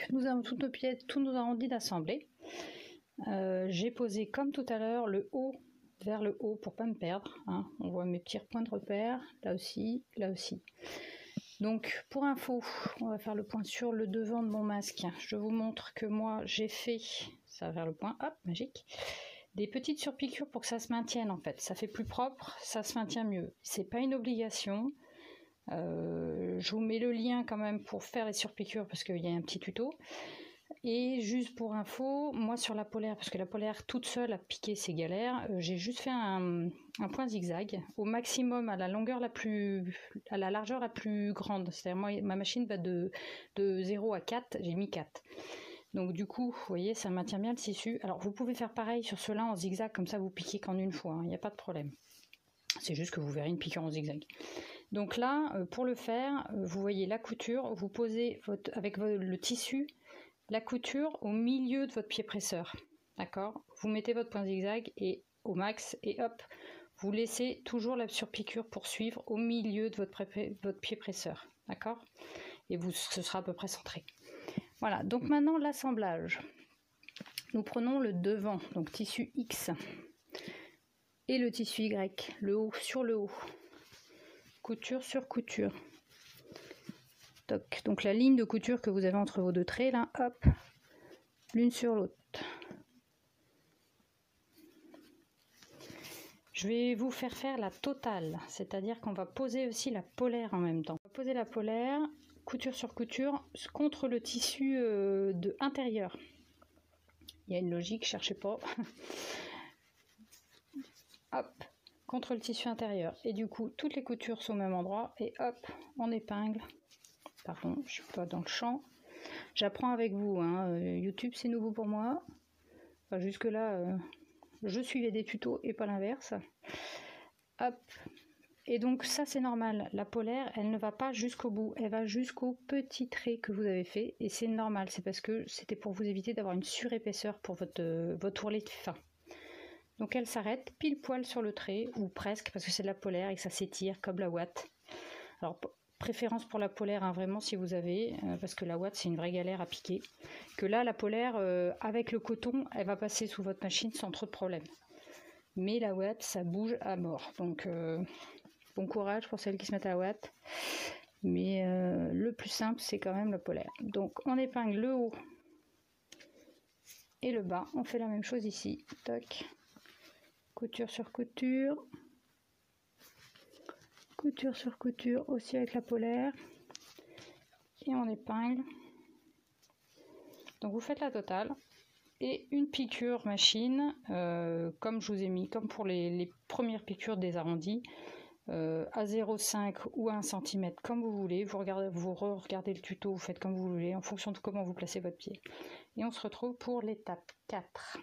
Nous avons tous nos pieds, tous nos arrondis d'assemblée. J'ai posé comme tout à l'heure le haut vers le haut pour pas me perdre, hein. On voit mes petits points de repère, là aussi, là aussi. Donc pour info, on va faire le point sur le devant de mon masque. Je vous montre que moi j'ai fait, ça va vers le point, hop, magique, des petites surpiqûres pour que ça se maintienne en fait. Ça fait plus propre, ça se maintient mieux. C'est pas une obligation. Je vous mets le lien quand même pour faire les surpiqûres parce qu'il y a un petit tuto. Et juste pour info, moi sur la polaire, parce que la polaire toute seule à piquer c'est galère, j'ai juste fait un point zigzag au maximum à la longueur à la largeur la plus grande. C'est-à-dire moi ma machine va de 0 à 4, j'ai mis 4. Donc du coup, vous voyez, ça maintient bien le tissu. Alors vous pouvez faire pareil sur ceux-là en zigzag, comme ça vous piquez qu'en une fois, il n'y a pas de problème. C'est juste que vous verrez une piqûre en zigzag. Donc là, pour le faire, vous voyez la couture, vous posez avec le tissu la couture au milieu de votre pied presseur, d'accord? Vous mettez votre point zigzag et au max et hop, vous laissez toujours la surpiqûre poursuivre au milieu de votre pied presseur, d'accord? Et ce sera à peu près centré. Voilà, donc maintenant l'assemblage. Nous prenons le devant, donc tissu X, et le tissu Y, le haut sur le haut, couture sur couture. Toc. Donc la ligne de couture que vous avez entre vos deux traits, là, hop, l'une sur l'autre. Je vais vous faire la totale, c'est-à-dire qu'on va poser aussi la polaire en même temps. On va poser la polaire, couture sur couture, contre le tissu de intérieur. Il y a une logique, cherchez pas. Hop, contre le tissu intérieur. Et du coup, toutes les coutures sont au même endroit. Et hop, on épingle. Pardon, je suis pas dans le champ. J'apprends avec vous, hein. YouTube c'est nouveau pour moi. Enfin, jusque-là, je suivais des tutos et pas l'inverse. Hop. Et donc ça c'est normal. La polaire, elle ne va pas jusqu'au bout. Elle va jusqu'au petit trait que vous avez fait. Et c'est normal. C'est parce que c'était pour vous éviter d'avoir une surépaisseur pour votre ourlet fin. Donc elle s'arrête pile poil sur le trait, ou presque, parce que c'est de la polaire et que ça s'étire comme la ouate. Alors préférence pour la polaire, hein, vraiment si vous avez, parce que la ouate c'est une vraie galère à piquer. Que là la polaire, avec le coton, elle va passer sous votre machine sans trop de problème. Mais la ouate ça bouge à mort. Donc bon courage pour celles qui se mettent à la ouate. Mais le plus simple c'est quand même la polaire. Donc on épingle le haut et le bas. On fait la même chose ici. Toc. Couture sur couture. Couture sur couture aussi avec la polaire. Et on épingle. Donc vous faites la totale. Et une piqûre machine, comme je vous ai mis, comme pour les premières piqûres des arrondis, à 0,5 ou à 1 cm, comme vous voulez. Vous regardez le tuto, vous faites comme vous voulez, en fonction de comment vous placez votre pied. Et on se retrouve pour l'étape 4.